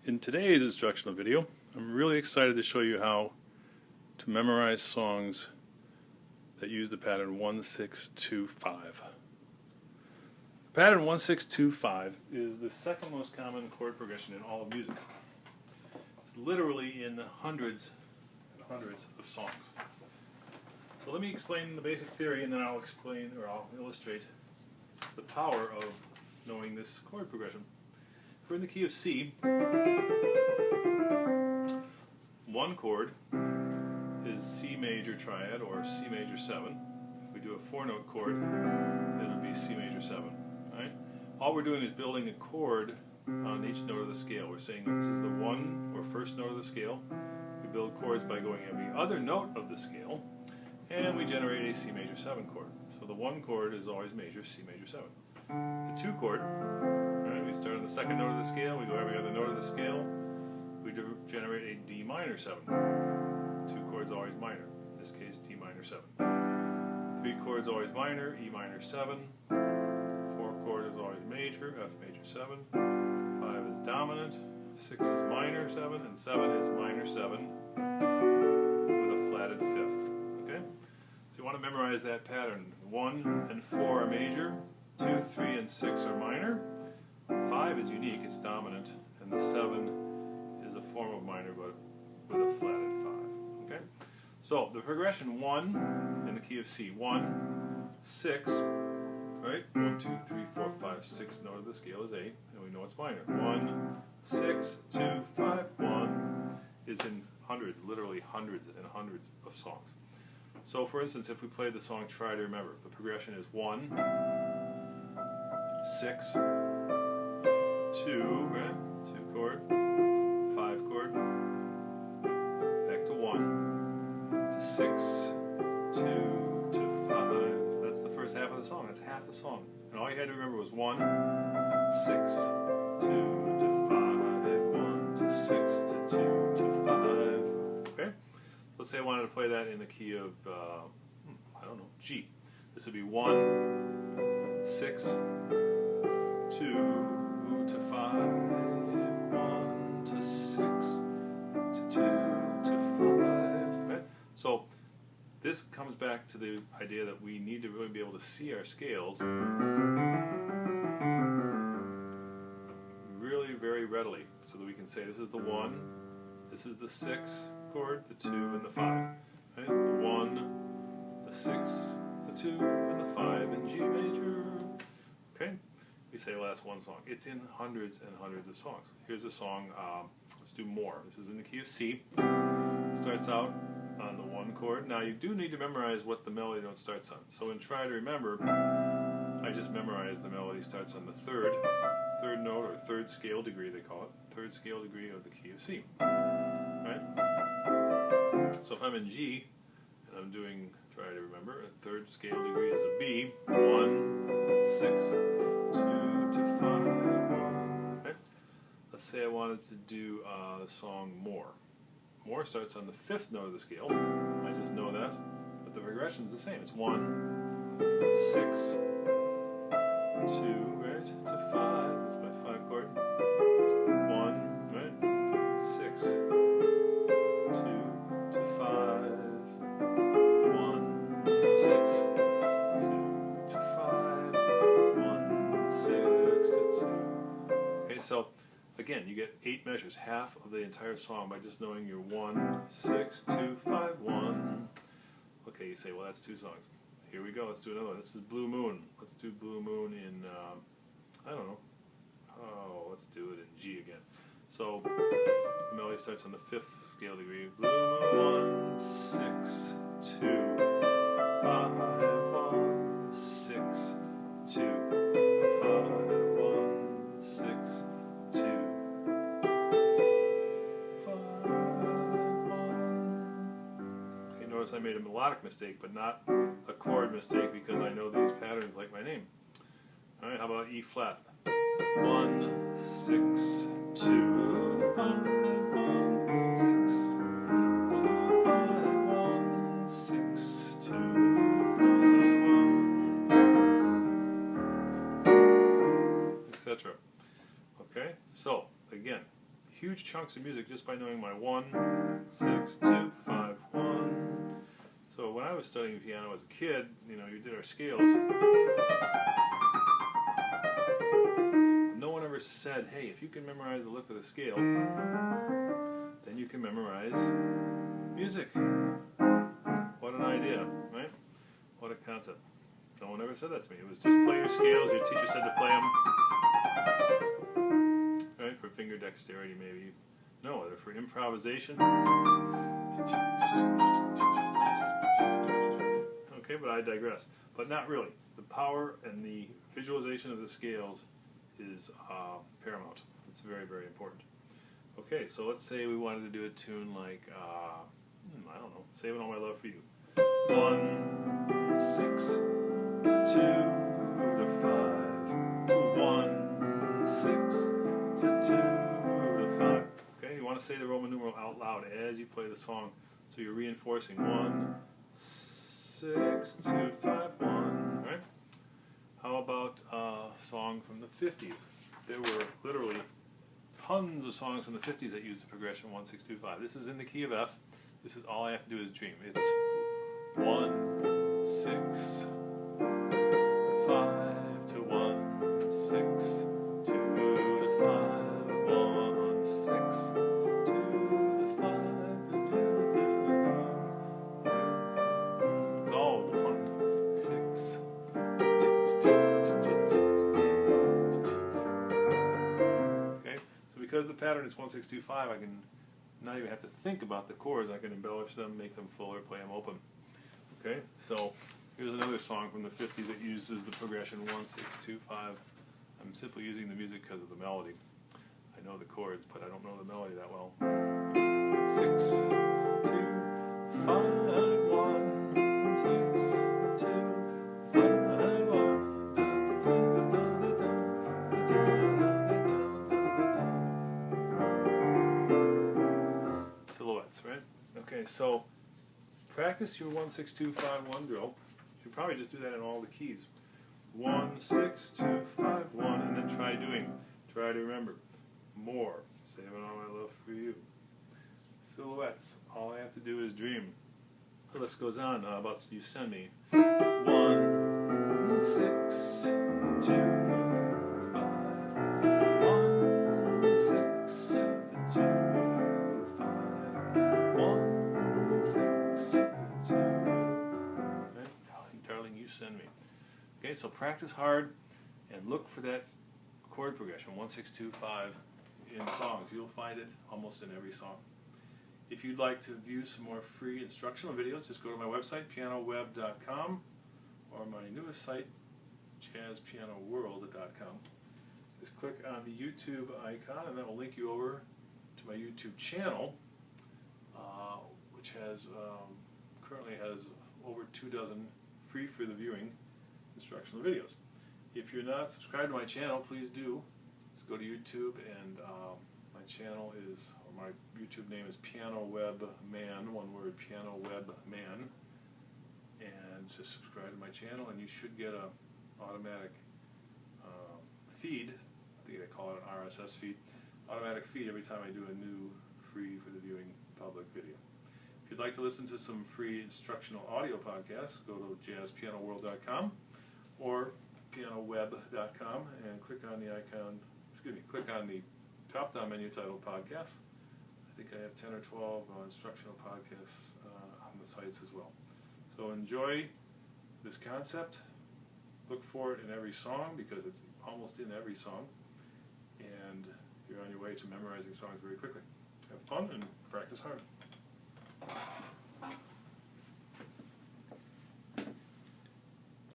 In today's instructional video, I'm really excited to show you how to memorize songs that use the pattern 1-6-2-5. Pattern 1-6-2-5 is the second most common chord progression in all of music. It's literally in hundreds and hundreds of songs. So let me explain the basic theory, and then I'll explain, or I'll illustrate the power of knowing this chord progression. If we're in the key of C, one chord is C major triad or C major 7. If we do a 4-note chord, it would be C major 7. Right? All we're doing is building a chord on each note of the scale. We're saying this is the one or first note of the scale. We build chords by going every other note of the scale, and we generate a C major 7 chord. So the one chord is always major, C major 7. The 2 chord, right, we start on the second note of the scale, we go every other note of the scale, we generate a D minor 7. 2 chords always minor, in this case D minor 7. 3 chords always minor, E minor 7. 4 chord is always major, F major 7. 5 is dominant, 6 is minor 7, and 7 is minor 7 with a flatted 5th. Okay? So you want to memorize that pattern. 1 and 4 are major, 2, 3, and 6 are minor. 5 is unique, it's dominant, and the 7 is a form of minor but with a flatted 5. Okay? So the progression 1 in the key of C, 1, 6, right? 1, 2, 3, 4, 5, 6 note of the scale is A, and we know it's minor. 1, 6, 2, 5, 1 is in hundreds, literally hundreds and hundreds of songs. So for instance, if we played the song Try to Remember, the progression is 1, 6, 2, right? 2 chord, 5 chord, back to 1, to 6, 2, to 5. That's the first half of the song. That's half the song. And all you had to remember was 1, 6, 2 to 5, 1 to 6 to 2 to 5. Okay? Let's say I wanted to play that in the key of, I don't know, G. This would be 1, 6, 2 to 5, 1 to 6 to 2 to 5. Right? So this comes back to the idea that we need to really be able to see our scales really very readily, so that we can say this is the 1, this is the 6 chord, the 2, and the 5. Right? The 1, the 6, the 2, and the 5 in G major. Okay? We say, well, that's one song. It's in hundreds and hundreds of songs. Here's a song, let's do More. This is in the key of C. Starts out on the 1 chord. Now you do need to memorize what the melody note starts on. So in Try to Remember, I just memorized the melody starts on the third note, or third scale degree they call it. Third scale degree of the key of C. Right? So if I'm in G, and I'm doing Try to Remember, a third scale degree is a B. 1, 6, 2 to 5, 1. Okay? Let's say I wanted to do the song More. More starts on the 5th note of the scale. I just know that. But the progression is the same. It's 1, 6, 2, right, to 5. That's my 5 chord. 1, right, 6, 2 to 5. 1, 6, 2 to 5. 1, 6 to 2. Okay, so again, you get 8 measures, half of the entire song by just knowing your 1, 6, 2, 5, 1. Okay, you say, well, that's 2 songs. Here we go, let's do another one. This is Blue Moon. Let's do Blue Moon in, I don't know. Oh, let's do it in G again. So, the melody starts on the 5th scale degree. Blue Moon, 1, 6, 2, 5, 1, 6, 2, 5, 1, 6, 2, 5, 1. Okay, notice I made a melodic mistake, but not a chord mistake, because I know these patterns like my name. Alright, how about E flat? 1, 6, 2, 5, 1, 6, 5, 1, 6, 2, 5, 1, etc. Okay, so again, huge chunks of music just by knowing my 1, 6, 2, 5, 1. So when I was studying piano as a kid, you know, you did our scales. No one ever said, hey, if you can memorize the look of the scale, then you can memorize music. What an idea, right? What a concept. No one ever said that to me. It was just play your scales. Your teacher said to play them. Right? For finger dexterity, maybe. No, they're for improvisation. Okay, but I digress. But not really. The power and the visualization of the scales is paramount. It's very, very important. Okay, so let's say we wanted to do a tune like, I don't know, Saving All My Love for You. 1, 6, to 2, to 5, to 1, 6, to 2, to 5. Okay, you want to say the Roman numeral out loud as you play the song, so you're reinforcing 1, 6, 2, 5, 1, right? How about a song from the 50s? There were literally tons of songs from the 50s that used the progression 1, 6, 2, 5. This is in the key of F. This is all I have to do is dream. It's 1, 6, 5 to 1, 6, 2 to 5, 1, 6, 2 to 5. It's all 1, 6. Okay, so because the pattern is 1, 6, 2, 5, I can not even have to think about the chords. I can embellish them, make them fuller, play them open. Okay, so here's another song from the 50s that uses the progression 1, 6, 2, 5. I'm simply using the music because of the melody. I know the chords, but I don't know the melody that well. 6, 2, 5, 1, 6, 2, 5, 1. Silhouettes, right? Okay, so practice your 1, 6, 2, 5, 1 drill. You should probably just do that in all the keys. 1, 6, 2, 5, 1, and then try to remember. More. Saving All My Love for You. Silhouettes. All I have to do is dream. The list goes on. How about you send me 1, 6, 2, 5, 1, 6, 2, 5, 1, 6, 2. Right? Darling, you send me. Okay, so practice hard and look for that chord progression 1, 6, 2, 5 in songs. You'll find it almost in every song. If you'd like to view some more free instructional videos, just go to my website, pianoweb.com, or my newest site, jazzpianoworld.com. Just click on the YouTube icon, and that will link you over to my YouTube channel, which has currently has over 24 free for the viewing instructional videos. If you're not subscribed to my channel, please do. Just go to YouTube, and my channel is, or my YouTube name is Piano Web Man, one word, Piano Web Man. And just subscribe to my channel, and you should get a automatic feed. I think they call it an RSS feed. Automatic feed every time I do a new free for the viewing public video. If you'd like to listen to some free instructional audio podcasts, go to jazzpianoworld.com or pianoweb.com and click on the icon, click on the drop-down menu titled Podcasts. I think I have 10 or 12 instructional podcasts on the sites as well. So enjoy this concept. Look for it in every song because it's almost in every song. And you're on your way to memorizing songs very quickly. Have fun and practice hard.